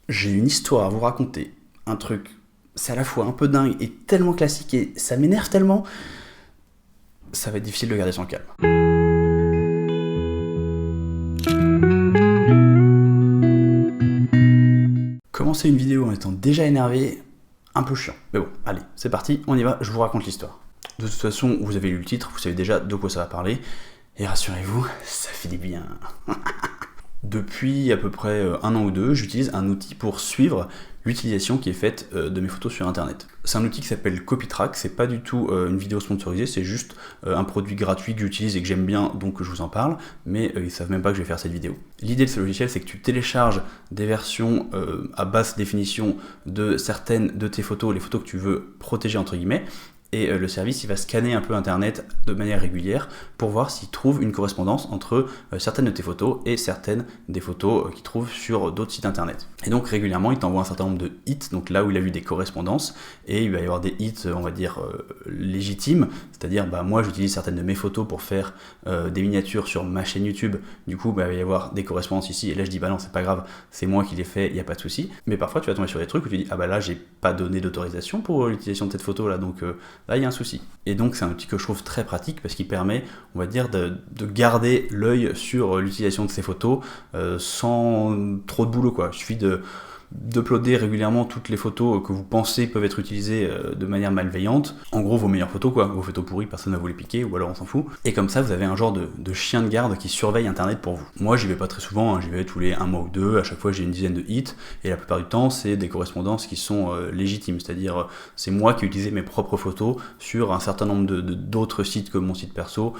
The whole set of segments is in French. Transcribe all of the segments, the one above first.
J'ai une histoire à vous raconter, un truc, c'est à la fois un peu dingue et tellement classique et ça m'énerve tellement, ça va être difficile de garder son calme. Commencer une vidéo en étant déjà énervé, un peu chiant. Mais bon, allez, c'est parti, on y va, je vous raconte l'histoire. De toute façon, vous avez lu le titre, vous savez déjà de quoi ça va parler, et rassurez-vous, ça fait du bien. Depuis à peu près un an ou deux, j'utilise un outil pour suivre l'utilisation qui est faite de mes photos sur internet. C'est un outil qui s'appelle Copytrack, c'est pas du tout une vidéo sponsorisée, c'est juste un produit gratuit que j'utilise et que j'aime bien, donc je vous en parle, mais ils savent même pas que je vais faire cette vidéo. L'idée de ce logiciel, c'est que tu télécharges des versions à basse définition de certaines de tes photos, les photos que tu veux protéger entre guillemets, et le service il va scanner un peu internet de manière régulière pour voir s'il trouve une correspondance entre certaines de tes photos et certaines des photos qu'il trouve sur d'autres sites internet. Et donc régulièrement il t'envoie un certain nombre de hits, donc là où il a vu des correspondances, et il va y avoir des hits on va dire légitimes, c'est-à-dire moi j'utilise certaines de mes photos pour faire des miniatures sur ma chaîne YouTube, du coup il va y avoir des correspondances ici, et là je dis non c'est pas grave, c'est moi qui l'ai fait, il n'y a pas de souci. Mais parfois tu vas tomber sur des trucs où tu dis là j'ai pas donné d'autorisation pour l'utilisation de cette photo là, donc là il y a un souci. Et donc c'est un outil que je trouve très pratique parce qu'il permet, on va dire, de garder l'œil sur l'utilisation de ces photos sans trop de boulot quoi. Il suffit d'uploader régulièrement toutes les photos que vous pensez peuvent être utilisées de manière malveillante. En gros vos meilleures photos quoi, vos photos pourries, personne ne va vous les piquer ou alors on s'en fout. Et comme ça vous avez un genre de chien de garde qui surveille internet pour vous. Moi j'y vais pas très souvent, j'y vais tous les 1 mois ou 2, à chaque fois j'ai une dizaine de hits et la plupart du temps c'est des correspondances qui sont légitimes, c'est-à-dire c'est moi qui ai utilisé mes propres photos sur un certain nombre d'autres sites que mon site perso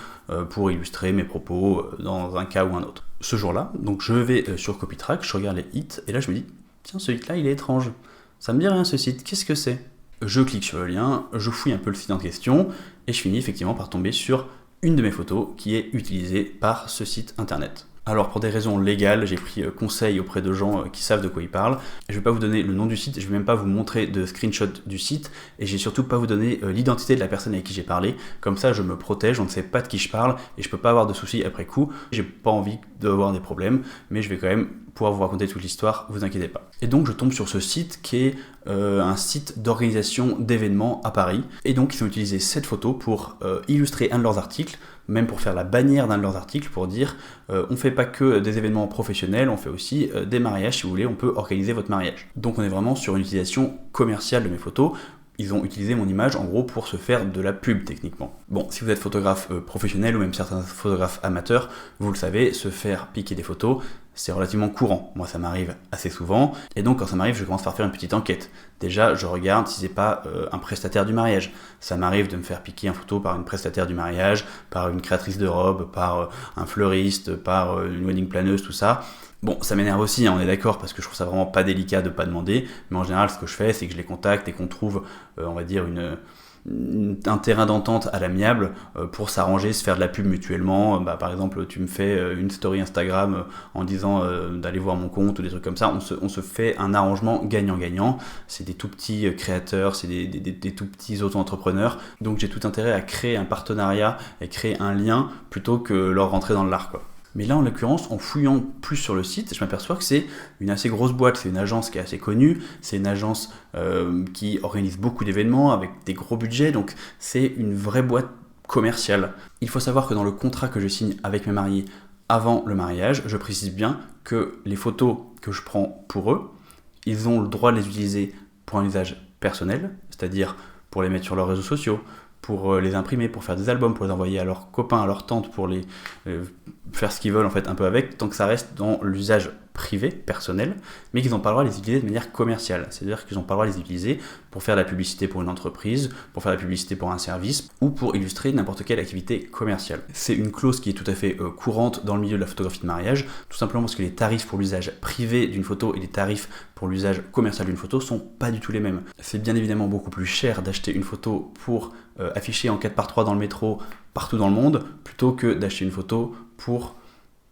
pour illustrer mes propos dans un cas ou un autre. Ce jour-là, donc je vais sur Copytrack, je regarde les hits et là je me dis tiens, ce hit-là, il est étrange. Ça me dit rien, ce site. Qu'est-ce que c'est ? Je clique sur le lien, je fouille un peu le site en question, et je finis effectivement par tomber sur une de mes photos qui est utilisée par ce site internet. Alors pour des raisons légales, j'ai pris conseil auprès de gens qui savent de quoi ils parlent. Je ne vais pas vous donner le nom du site, je ne vais même pas vous montrer de screenshot du site, et je vais surtout pas vous donner l'identité de la personne avec qui j'ai parlé. Comme ça, je me protège, on ne sait pas de qui je parle, et je peux pas avoir de soucis après coup. J'ai pas envie d'avoir des problèmes, mais je vais quand même pouvoir vous raconter toute l'histoire, vous inquiétez pas. Et donc je tombe sur ce site qui est un site d'organisation d'événements à Paris, et donc ils ont utilisé cette photo pour illustrer un de leurs articles, même pour faire la bannière d'un de leurs articles, pour dire on fait pas que des événements professionnels, on fait aussi des mariages, si vous voulez, on peut organiser votre mariage. Donc on est vraiment sur une utilisation commerciale de mes photos. Ils ont utilisé mon image en gros pour se faire de la pub techniquement. Bon, si vous êtes photographe professionnel ou même certains photographes amateurs, vous le savez, se faire piquer des photos, c'est relativement courant. Moi ça m'arrive assez souvent, et donc quand ça m'arrive, je commence par faire une petite enquête. Déjà, je regarde si c'est pas un prestataire du mariage. Ça m'arrive de me faire piquer en photo par une prestataire du mariage, par une créatrice de robe, par un fleuriste, par une wedding planeuse, tout ça. Bon, ça m'énerve aussi, on est d'accord, parce que je trouve ça vraiment pas délicat de pas demander, mais en général, ce que je fais, c'est que je les contacte et qu'on trouve, on va dire, un terrain d'entente à l'amiable pour s'arranger, se faire de la pub mutuellement. Par exemple, tu me fais une story Instagram en disant d'aller voir mon compte ou des trucs comme ça, on se fait un arrangement gagnant-gagnant. C'est des tout petits créateurs, c'est des tout petits auto-entrepreneurs, donc j'ai tout intérêt à créer un partenariat et créer un lien plutôt que leur rentrer dans le lard, quoi. Mais là, en l'occurrence, en fouillant plus sur le site, je m'aperçois que c'est une assez grosse boîte, c'est une agence qui est assez connue, c'est une agence qui organise beaucoup d'événements avec des gros budgets, donc c'est une vraie boîte commerciale. Il faut savoir que dans le contrat que je signe avec mes mariés avant le mariage, je précise bien que les photos que je prends pour eux, ils ont le droit de les utiliser pour un usage personnel, c'est-à-dire pour les mettre sur leurs réseaux sociaux, pour les imprimer, pour faire des albums, pour les envoyer à leurs copains, à leurs tantes, pour les faire ce qu'ils veulent en fait un peu avec, tant que ça reste dans l'usage privé, personnel, mais qu'ils n'ont pas le droit de les utiliser de manière commerciale. C'est-à-dire qu'ils n'ont pas le droit de les utiliser pour faire de la publicité pour une entreprise, pour faire de la publicité pour un service, ou pour illustrer n'importe quelle activité commerciale. C'est une clause qui est tout à fait courante dans le milieu de la photographie de mariage, tout simplement parce que les tarifs pour l'usage privé d'une photo et les tarifs pour l'usage commercial d'une photo sont pas du tout les mêmes. C'est bien évidemment beaucoup plus cher d'acheter une photo pour afficher en 4x3 dans le métro partout dans le monde, plutôt que d'acheter une photo pour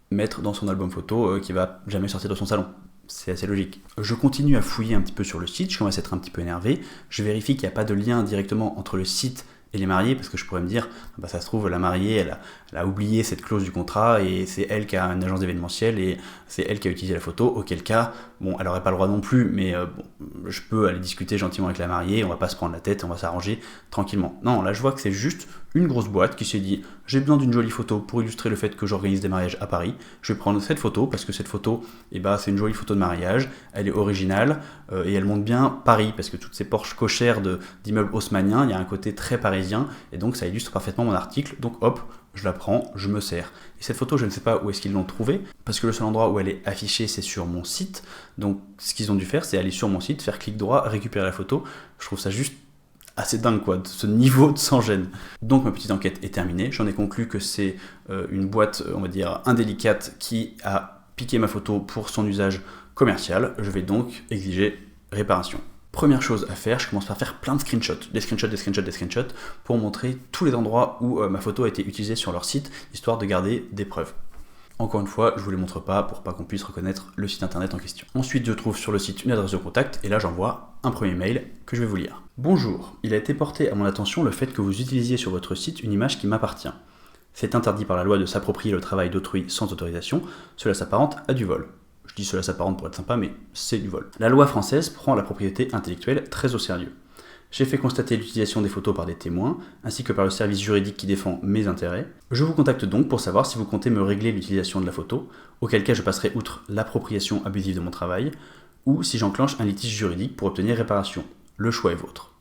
mettre dans son album photo qui va jamais sortir de son salon. C'est assez logique. Je continue à fouiller un petit peu sur le site, je commence à être un petit peu énervé, je vérifie qu'il n'y a pas de lien directement entre le site Et les mariés, parce que je pourrais me dire, bah ça se trouve, la mariée, elle a oublié cette clause du contrat et c'est elle qui a une agence d'événementiel et c'est elle qui a utilisé la photo, auquel cas, bon, elle n'aurait pas le droit non plus, mais bon, je peux aller discuter gentiment avec la mariée, on va pas se prendre la tête, on va s'arranger tranquillement. Non, là je vois que c'est juste une grosse boîte qui s'est dit, j'ai besoin d'une jolie photo pour illustrer le fait que j'organise des mariages à Paris, je vais prendre cette photo parce que cette photo, c'est une jolie photo de mariage, elle est originale et elle montre bien Paris, parce que toutes ces Porsche cochères d'immeubles haussmanniens, il y a un côté très parisien et donc ça illustre parfaitement mon article, donc hop, je la prends, je me sers. Et cette photo, je ne sais pas où est-ce qu'ils l'ont trouvée, parce que le seul endroit où elle est affichée, c'est sur mon site. Donc ce qu'ils ont dû faire, c'est aller sur mon site, faire clic droit, récupérer la photo. Je trouve ça juste assez dingue, quoi, de ce niveau de sans gêne. Donc ma petite enquête est terminée. J'en ai conclu que c'est une boîte, on va dire, indélicate qui a piqué ma photo pour son usage commercial. Je vais donc exiger réparation. Première chose à faire, je commence par faire plein de screenshots, des screenshots, pour montrer tous les endroits où ma photo a été utilisée sur leur site, histoire de garder des preuves. Encore une fois, je ne vous les montre pas pour pas qu'on puisse reconnaître le site internet en question. Ensuite, je trouve sur le site une adresse de contact et là j'envoie un premier mail que je vais vous lire. Bonjour, il a été porté à mon attention le fait que vous utilisiez sur votre site une image qui m'appartient. C'est interdit par la loi de s'approprier le travail d'autrui sans autorisation, cela s'apparente à du vol. Je dis cela s'apparente pour être sympa, mais c'est du vol. La loi française prend la propriété intellectuelle très au sérieux. J'ai fait constater l'utilisation des photos par des témoins, ainsi que par le service juridique qui défend mes intérêts. Je vous contacte donc pour savoir si vous comptez me régler l'utilisation de la photo, auquel cas je passerai outre l'appropriation abusive de mon travail, ou si j'enclenche un litige juridique pour obtenir réparation. Le choix est vôtre.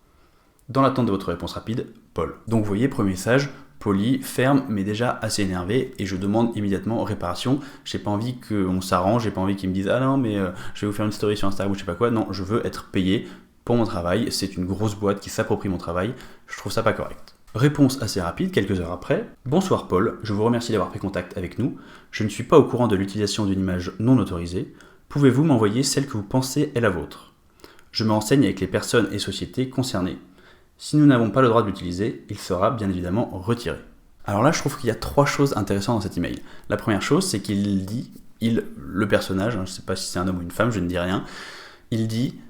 Dans l'attente de votre réponse rapide, Paul. Donc vous voyez, premier message, poli, ferme, mais déjà assez énervé, et je demande immédiatement réparation. J'ai pas envie qu'on s'arrange, j'ai pas envie qu'ils me disent ah non mais je vais vous faire une story sur Instagram ou je sais pas quoi. Non, je veux être payé pour mon travail. C'est une grosse boîte qui s'approprie mon travail. Je trouve ça pas correct. Réponse assez rapide, quelques heures après. Bonsoir Paul, je vous remercie d'avoir pris contact avec nous. Je ne suis pas au courant de l'utilisation d'une image non autorisée. Pouvez-vous m'envoyer celle que vous pensez est la vôtre? Je me renseigne avec les personnes et sociétés concernées. Si nous n'avons pas le droit de l'utiliser, il sera bien évidemment retiré. Alors là, je trouve qu'il y a 3 choses intéressantes dans cet email. La première chose, c'est qu'il dit, le personnage, je ne sais pas si c'est un homme ou une femme, je ne dis rien, il dit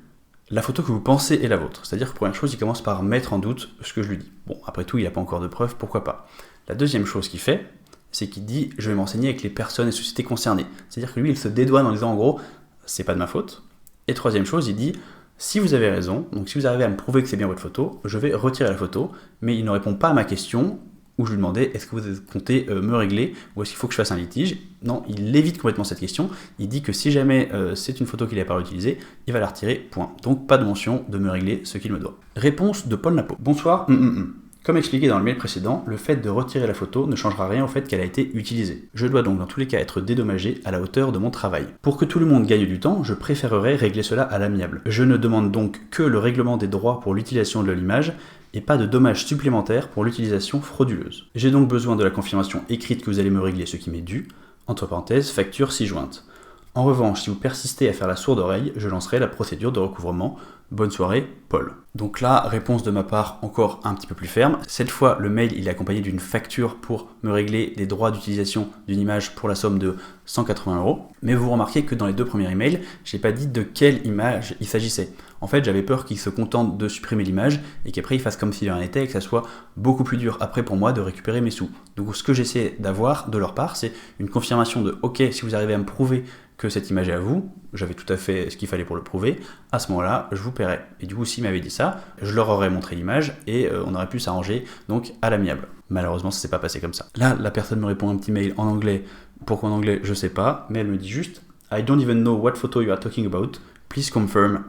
la photo que vous pensez est la vôtre. C'est-à-dire que première chose, il commence par mettre en doute ce que je lui dis. Bon, après tout, il n'a pas encore de preuves, pourquoi pas. La deuxième chose qu'il fait, c'est qu'il dit je vais m'enseigner avec les personnes et sociétés concernées. C'est-à-dire que lui, il se dédouane en disant en gros, c'est pas de ma faute. Et troisième chose, il dit si vous avez raison, donc si vous arrivez à me prouver que c'est bien votre photo, je vais retirer la photo, mais il ne répond pas à ma question où je lui demandais est-ce que vous comptez me régler ou est-ce qu'il faut que je fasse un litige. Non, il évite complètement cette question, il dit que si jamais c'est une photo qu'il n'a pas utilisée, il va la retirer, point. Donc pas de mention de me régler ce qu'il me doit. Réponse de Paul Napo. Bonsoir, Comme expliqué dans le mail précédent, le fait de retirer la photo ne changera rien au fait qu'elle a été utilisée. Je dois donc dans tous les cas être dédommagé à la hauteur de mon travail. Pour que tout le monde gagne du temps, je préférerais régler cela à l'amiable. Je ne demande donc que le règlement des droits pour l'utilisation de l'image et pas de dommages supplémentaires pour l'utilisation frauduleuse. J'ai donc besoin de la confirmation écrite que vous allez me régler ce qui m'est dû, entre parenthèses, facture ci-jointe. En revanche, si vous persistez à faire la sourde oreille, je lancerai la procédure de recouvrement. Bonne soirée, Paul. Donc là, réponse de ma part encore un petit peu plus ferme. Cette fois, le mail il est accompagné d'une facture pour me régler les droits d'utilisation d'une image pour la somme de 180 €. Mais vous remarquez que dans les 2 premiers emails, j'ai pas dit de quelle image il s'agissait. En fait, j'avais peur qu'il se contente de supprimer l'image et qu'après il fasse comme s'il en était et que ça soit beaucoup plus dur après pour moi de récupérer mes sous. Donc ce que j'essaie d'avoir de leur part, c'est une confirmation de ok, si vous arrivez à me prouver que cette image est à vous, j'avais tout à fait ce qu'il fallait pour le prouver, à ce moment-là, je vous paierai. Et du coup, s'ils m'avaient dit ça, je leur aurais montré l'image et on aurait pu s'arranger donc à l'amiable. Malheureusement, ça s'est pas passé comme ça. Là, la personne me répond un petit mail en anglais. Pourquoi en anglais, je sais pas, mais elle me dit juste I don't even know what photo you are talking about. Please confirm.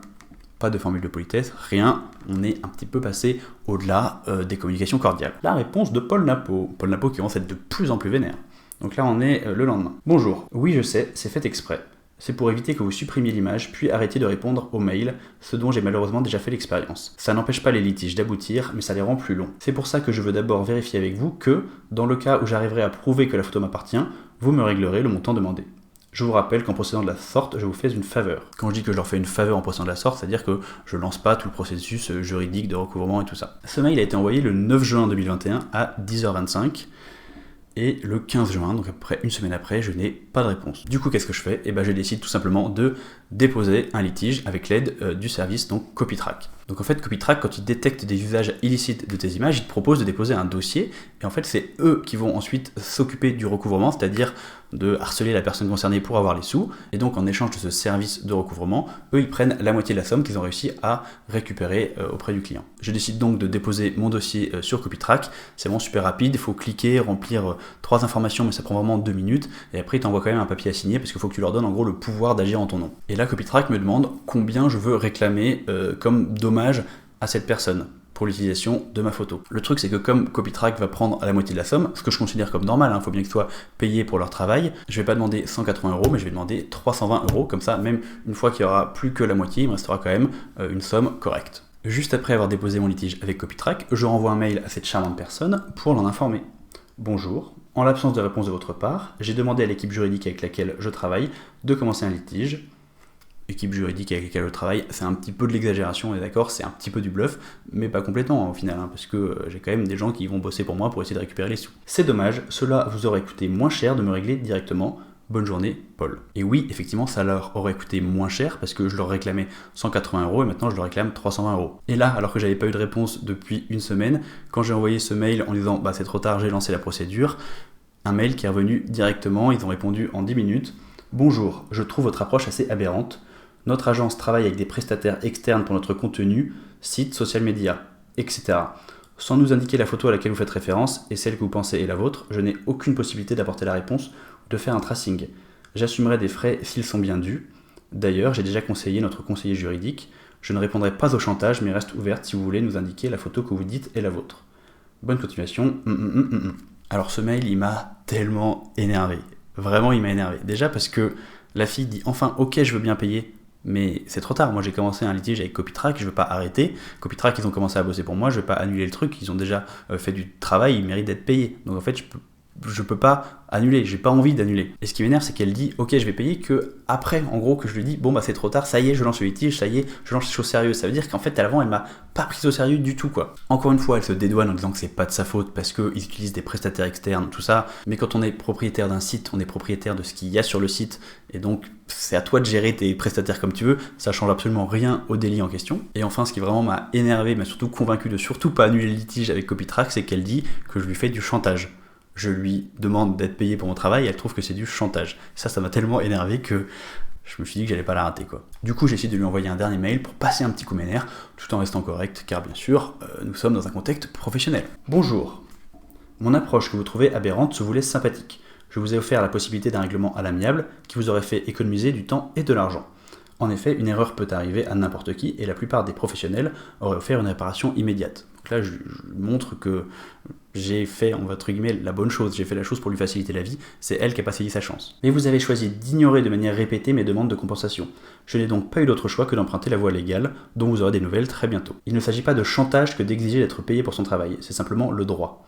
Pas de formule de politesse, rien. On est un petit peu passé au-delà des communications cordiales. La réponse de Paul Napo. Paul Napo qui commence à être de plus en plus vénère. Donc là, on est le lendemain. Bonjour. Oui, je sais, c'est fait exprès. C'est pour éviter que vous supprimiez l'image, puis arrêtiez de répondre aux mails, ce dont j'ai malheureusement déjà fait l'expérience. Ça n'empêche pas les litiges d'aboutir, mais ça les rend plus longs. C'est pour ça que je veux d'abord vérifier avec vous que, dans le cas où j'arriverai à prouver que la photo m'appartient, vous me réglerez le montant demandé. Je vous rappelle qu'en procédant de la sorte, je vous fais une faveur. Quand je dis que je leur fais une faveur en procédant de la sorte, c'est-à-dire que je lance pas tout le processus juridique de recouvrement et tout ça. Ce mail a été envoyé le 9 juin 2021 à 10h25. Et le 15 juin, donc à peu près une semaine après, je n'ai pas de réponse. Du coup, qu'est-ce que je fais ? Je décide tout simplement de déposer un litige avec l'aide du service donc Copytrack. Donc en fait, Copytrack, quand ils détectent des usages illicites de tes images, ils te proposent de déposer un dossier, et en fait, c'est eux qui vont ensuite s'occuper du recouvrement, c'est-à-dire de harceler la personne concernée pour avoir les sous, et donc en échange de ce service de recouvrement, eux, ils prennent la moitié de la somme qu'ils ont réussi à récupérer auprès du client. Je décide donc de déposer mon dossier sur Copytrack, c'est vraiment super rapide, il faut cliquer, remplir 3 informations, mais ça prend vraiment 2 minutes, et après, ils t'envoient quand même un papier à signer, parce qu'il faut que tu leur donnes en gros le pouvoir d'agir en ton nom. Et là, Copytrack me demande combien je veux réclamer comme dommage à cette personne pour l'utilisation de ma photo. Le truc, c'est que comme Copytrack va prendre la moitié de la somme, ce que je considère comme normal, faut bien qu'ils soient payés pour leur travail, je vais pas demander 180 €, mais je vais demander 320 €, comme ça, même une fois qu'il y aura plus que la moitié, il me restera quand même une somme correcte. Juste après avoir déposé mon litige avec Copytrack, je renvoie un mail à cette charmante personne pour l'en informer. Bonjour, en l'absence de réponse de votre part, j'ai demandé à l'équipe juridique avec laquelle je travaille de commencer un litige. Équipe juridique avec laquelle je travaille, c'est un petit peu de l'exagération, on est d'accord, c'est un petit peu du bluff, mais pas complètement au final, parce que j'ai quand même des gens qui vont bosser pour moi pour essayer de récupérer les sous. C'est dommage, cela vous aurait coûté moins cher de me régler directement. Bonne journée, Paul. Et oui, effectivement, ça leur aurait coûté moins cher parce que je leur réclamais 180 € et maintenant je leur réclame 320 €. Et là, alors que j'avais pas eu de réponse depuis une semaine, quand j'ai envoyé ce mail en disant c'est trop tard, j'ai lancé la procédure, un mail qui est revenu directement, ils ont répondu en 10 minutes. Bonjour, je trouve votre approche assez aberrante. Notre agence travaille avec des prestataires externes pour notre contenu, site, social media, etc. Sans nous indiquer la photo à laquelle vous faites référence et celle que vous pensez est la vôtre, je n'ai aucune possibilité d'apporter la réponse ou de faire un tracing. J'assumerai des frais s'ils sont bien dus. D'ailleurs, j'ai déjà conseillé notre conseiller juridique. Je ne répondrai pas au chantage, mais reste ouverte si vous voulez nous indiquer la photo que vous dites est la vôtre. Bonne continuation. Alors ce mail, il m'a tellement énervé. Vraiment, il m'a énervé. Déjà parce que la fille dit enfin ok, je veux bien payer. Mais c'est trop tard, moi j'ai commencé un litige avec Copytrack, je veux pas arrêter. Copytrack, ils ont commencé à bosser pour moi, je vais pas annuler le truc, ils ont déjà fait du travail, ils méritent d'être payés. Donc en fait, je peux pas annuler, j'ai pas envie d'annuler. Et ce qui m'énerve, c'est qu'elle dit ok, je vais payer, que après, en gros, que je lui dis bon c'est trop tard, ça y est, je lance le litige, ça y est, je lance les choses sérieuses. Ça veut dire qu'en fait, avant, elle m'a pas pris au sérieux du tout, quoi. Encore une fois, elle se dédouane en disant que c'est pas de sa faute parce qu'ils utilisent des prestataires externes, tout ça. Mais quand on est propriétaire d'un site, on est propriétaire de ce qu'il y a sur le site, et donc c'est à toi de gérer tes prestataires comme tu veux, ça change absolument rien au délit en question. Et enfin, ce qui vraiment m'a énervé, m'a surtout convaincu de surtout pas annuler le litige avec Copytrack, c'est qu'elle dit que je lui fais du chantage. Je lui demande d'être payé pour mon travail et elle trouve que c'est du chantage. Ça m'a tellement énervé que je me suis dit que j'allais pas la rater, quoi. Du coup, j'ai essayé de lui envoyer un dernier mail pour passer un petit coup ménère, tout en restant correct, car bien sûr, nous sommes dans un contexte professionnel. Bonjour. Mon approche que vous trouvez aberrante se vous laisse sympathique. Je vous ai offert la possibilité d'un règlement à l'amiable qui vous aurait fait économiser du temps et de l'argent. En effet, une erreur peut arriver à n'importe qui et la plupart des professionnels auraient offert une réparation immédiate. Donc là, je montre que j'ai fait, entre guillemets, la bonne chose, j'ai fait la chose pour lui faciliter la vie, c'est elle qui a pas saisi sa chance. Mais vous avez choisi d'ignorer de manière répétée mes demandes de compensation. Je n'ai donc pas eu d'autre choix que d'emprunter la voie légale, dont vous aurez des nouvelles très bientôt. Il ne s'agit pas de chantage que d'exiger d'être payé pour son travail, c'est simplement le droit.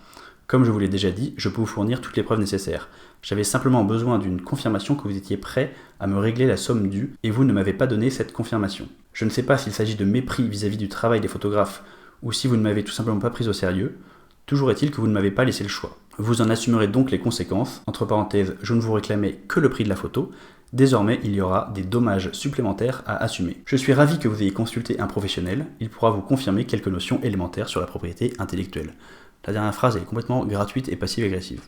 Comme je vous l'ai déjà dit, je peux vous fournir toutes les preuves nécessaires. J'avais simplement besoin d'une confirmation que vous étiez prêt à me régler la somme due, et vous ne m'avez pas donné cette confirmation. Je ne sais pas s'il s'agit de mépris vis-à-vis du travail des photographes, ou si vous ne m'avez tout simplement pas pris au sérieux. Toujours est-il que vous ne m'avez pas laissé le choix. Vous en assumerez donc les conséquences. Entre parenthèses, je ne vous réclamais que le prix de la photo. Désormais, il y aura des dommages supplémentaires à assumer. Je suis ravi que vous ayez consulté un professionnel. Il pourra vous confirmer quelques notions élémentaires sur la propriété intellectuelle. La dernière phrase elle est complètement gratuite et passive-agressive.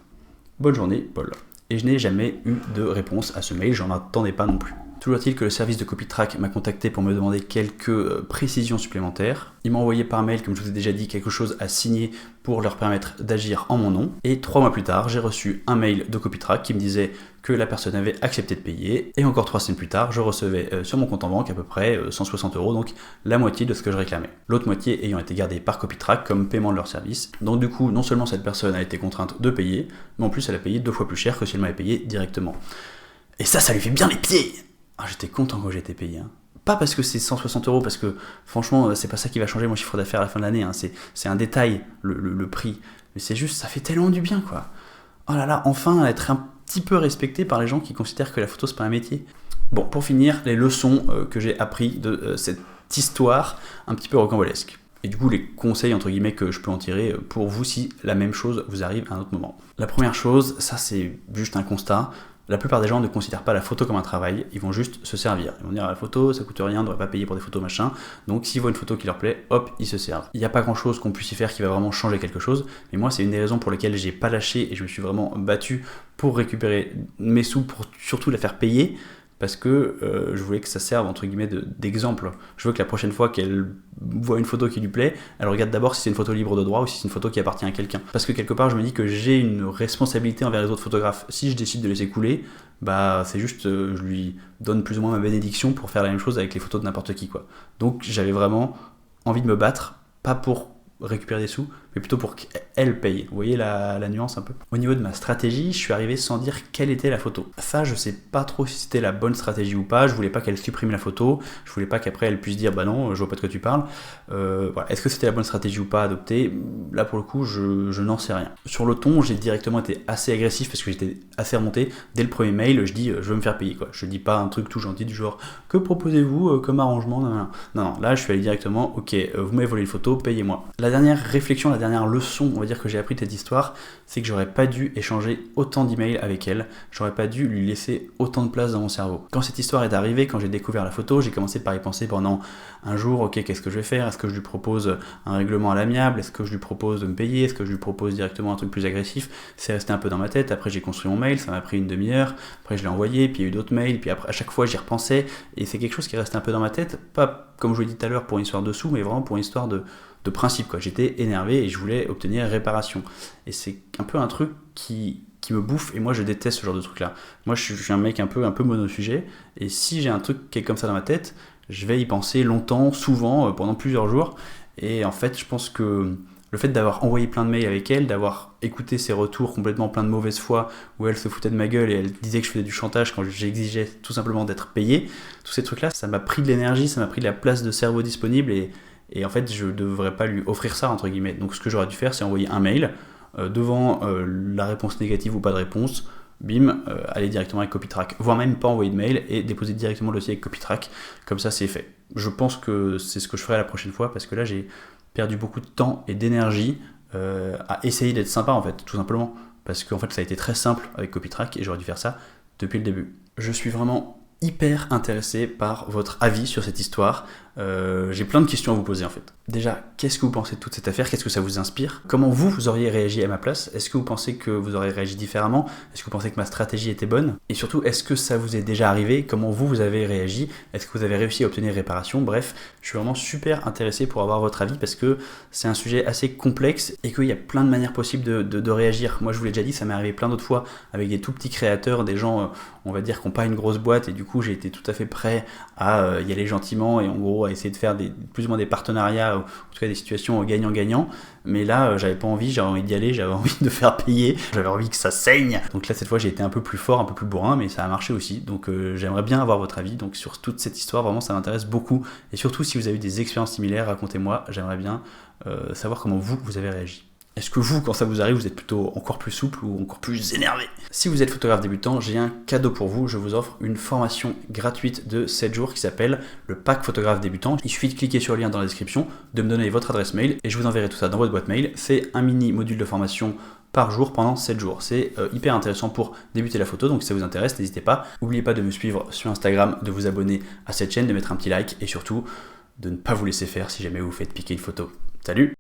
Bonne journée, Paul. Et je n'ai jamais eu de réponse à ce mail, j'en attendais pas non plus. Toujours est-il que le service de Copytrack m'a contacté pour me demander quelques précisions supplémentaires. Il m'a envoyé par mail, comme je vous ai déjà dit, quelque chose à signer pour leur permettre d'agir en mon nom. Et 3 mois plus tard, j'ai reçu un mail de Copytrack qui me disait que la personne avait accepté de payer. Et encore 3 semaines plus tard, je recevais sur mon compte en banque à peu près 160 €, donc la moitié de ce que je réclamais. L'autre moitié ayant été gardée par Copytrack comme paiement de leur service. Donc du coup, non seulement cette personne a été contrainte de payer, mais en plus elle a payé 2 fois plus cher que si elle m'avait payé directement. Et ça lui fait bien les pieds. J'étais content quand j'ai été payé. Pas parce que c'est 160 €, parce que franchement, c'est pas ça qui va changer mon chiffre d'affaires à la fin de l'année. C'est un détail, le prix. Mais c'est juste, ça fait tellement du bien, quoi. Oh là là, enfin être un petit peu respecté par les gens qui considèrent que la photo, c'est pas un métier. Bon, pour finir, les leçons que j'ai appris de cette histoire un petit peu rocambolesque. Et du coup, les conseils, entre guillemets, que je peux en tirer pour vous si la même chose vous arrive à un autre moment. La première chose, ça c'est juste un constat. La plupart des gens ne considèrent pas la photo comme un travail, ils vont juste se servir. Ils vont dire la photo, ça coûte rien, on devrait pas payer pour des photos machin. Donc s'ils voient une photo qui leur plaît, hop, ils se servent. Il n'y a pas grand chose qu'on puisse y faire qui va vraiment changer quelque chose, mais moi c'est une des raisons pour lesquelles j'ai pas lâché et je me suis vraiment battu pour récupérer mes sous, pour surtout la faire payer. Parce que je voulais que ça serve entre guillemets d'exemple. Je veux que la prochaine fois qu'elle voit une photo qui lui plaît, elle regarde d'abord si c'est une photo libre de droit ou si c'est une photo qui appartient à quelqu'un. Parce que quelque part je me dis que j'ai une responsabilité envers les autres photographes. Si je décide de laisser couler, bah c'est juste je lui donne plus ou moins ma bénédiction pour faire la même chose avec les photos de n'importe qui, quoi. Donc j'avais vraiment envie de me battre, pas pour récupérer des sous, mais plutôt pour qu'elle paye. Vous voyez la nuance un peu. Au niveau de ma stratégie, je suis arrivé sans dire quelle était la photo. Ça, je sais pas trop si c'était la bonne stratégie ou pas. Je voulais pas qu'elle supprime la photo. Je voulais pas qu'après elle puisse dire bah non, je vois pas de quoi tu parles. Voilà. Est-ce que c'était la bonne stratégie ou pas à adopter? Là pour le coup, je n'en sais rien. Sur le ton, j'ai directement été assez agressif parce que j'étais assez remonté. Dès le premier mail, je dis je veux me faire payer, quoi. Je dis pas un truc tout gentil du genre que proposez-vous comme arrangement. Non. Là, je suis allé directement ok, vous m'avez volé une photo, payez-moi. La dernière réflexion, la dernière leçon, on va dire que j'ai appris de cette histoire, c'est que j'aurais pas dû échanger autant d'emails avec elle, j'aurais pas dû lui laisser autant de place dans mon cerveau. Quand cette histoire est arrivée, quand j'ai découvert la photo, j'ai commencé par y penser pendant un jour, ok, qu'est-ce que je vais faire? Est-ce que je lui propose un règlement à l'amiable? Est-ce que je lui propose de me payer? Est-ce que je lui propose directement un truc plus agressif? C'est resté un peu dans ma tête, après j'ai construit mon mail, ça m'a pris une demi-heure, après je l'ai envoyé, puis il y a eu d'autres mails, puis après à chaque fois j'y repensais, et c'est quelque chose qui est resté un peu dans ma tête, pas comme je vous l'ai dit tout à l'heure pour une histoire de sous, mais vraiment pour une histoire de principe, quoi. J'étais énervé et je voulais obtenir réparation. Et c'est un peu un truc qui me bouffe, et moi je déteste ce genre de truc là. Moi je suis un mec un peu monosujet, et si j'ai un truc qui est comme ça dans ma tête, je vais y penser longtemps, souvent, pendant plusieurs jours, et en fait je pense que le fait d'avoir envoyé plein de mails avec elle, d'avoir écouté ses retours complètement plein de mauvaise foi, où elle se foutait de ma gueule et elle disait que je faisais du chantage quand j'exigeais tout simplement d'être payé, tous ces trucs là, ça m'a pris de l'énergie, ça m'a pris de la place de cerveau disponible, et en fait, je ne devrais pas lui offrir ça, entre guillemets. Donc ce que j'aurais dû faire, c'est envoyer un mail, devant la réponse négative ou pas de réponse, bim, aller directement avec Copytrack. Voire même pas envoyer de mail et déposer directement le dossier avec Copytrack. Comme ça, c'est fait. Je pense que c'est ce que je ferai la prochaine fois, parce que là, j'ai perdu beaucoup de temps et d'énergie à essayer d'être sympa, en fait, tout simplement. Parce qu'en fait, ça a été très simple avec Copytrack et j'aurais dû faire ça depuis le début. Je suis vraiment hyper intéressé par votre avis sur cette histoire. J'ai plein de questions à vous poser en fait. Déjà, qu'est-ce que vous pensez de toute cette affaire? Qu'est-ce que ça vous inspire? Comment vous auriez réagi à ma place? Est-ce que vous pensez que vous auriez réagi différemment? Est-ce que vous pensez que ma stratégie était bonne? Et surtout, est-ce que ça vous est déjà arrivé? Comment vous avez réagi? Est-ce que vous avez réussi à obtenir réparation? Bref, je suis vraiment super intéressé pour avoir votre avis, parce que c'est un sujet assez complexe et qu'il y a plein de manières possibles de réagir. Moi, je vous l'ai déjà dit, ça m'est arrivé plein d'autres fois avec des tout petits créateurs, des gens, on va dire, qui n'ont pas une grosse boîte, et du coup, j'ai été tout à fait prêt à y aller gentiment et en gros à essayer de faire plus ou moins des partenariats, ou en tout cas des situations gagnant-gagnant. Mais là, j'avais pas envie, j'avais envie d'y aller, j'avais envie de faire payer, j'avais envie que ça saigne. Donc là, cette fois, j'ai été un peu plus fort, un peu plus bourrin, mais ça a marché aussi. Donc j'aimerais bien avoir votre avis. Donc sur toute cette histoire, vraiment, ça m'intéresse beaucoup. Et surtout, si vous avez eu des expériences similaires, racontez-moi. J'aimerais bien savoir comment vous avez réagi. Est-ce que vous, quand ça vous arrive, vous êtes plutôt encore plus souple ou encore plus énervé? Si vous êtes photographe débutant, j'ai un cadeau pour vous. Je vous offre une formation gratuite de 7 jours qui s'appelle le pack photographe débutant. Il suffit de cliquer sur le lien dans la description, de me donner votre adresse mail et je vous enverrai tout ça dans votre boîte mail. C'est un mini module de formation par jour pendant 7 jours. C'est hyper intéressant pour débuter la photo, donc si ça vous intéresse, n'hésitez pas. N'oubliez pas de me suivre sur Instagram, de vous abonner à cette chaîne, de mettre un petit like et surtout de ne pas vous laisser faire si jamais vous faites piquer une photo. Salut!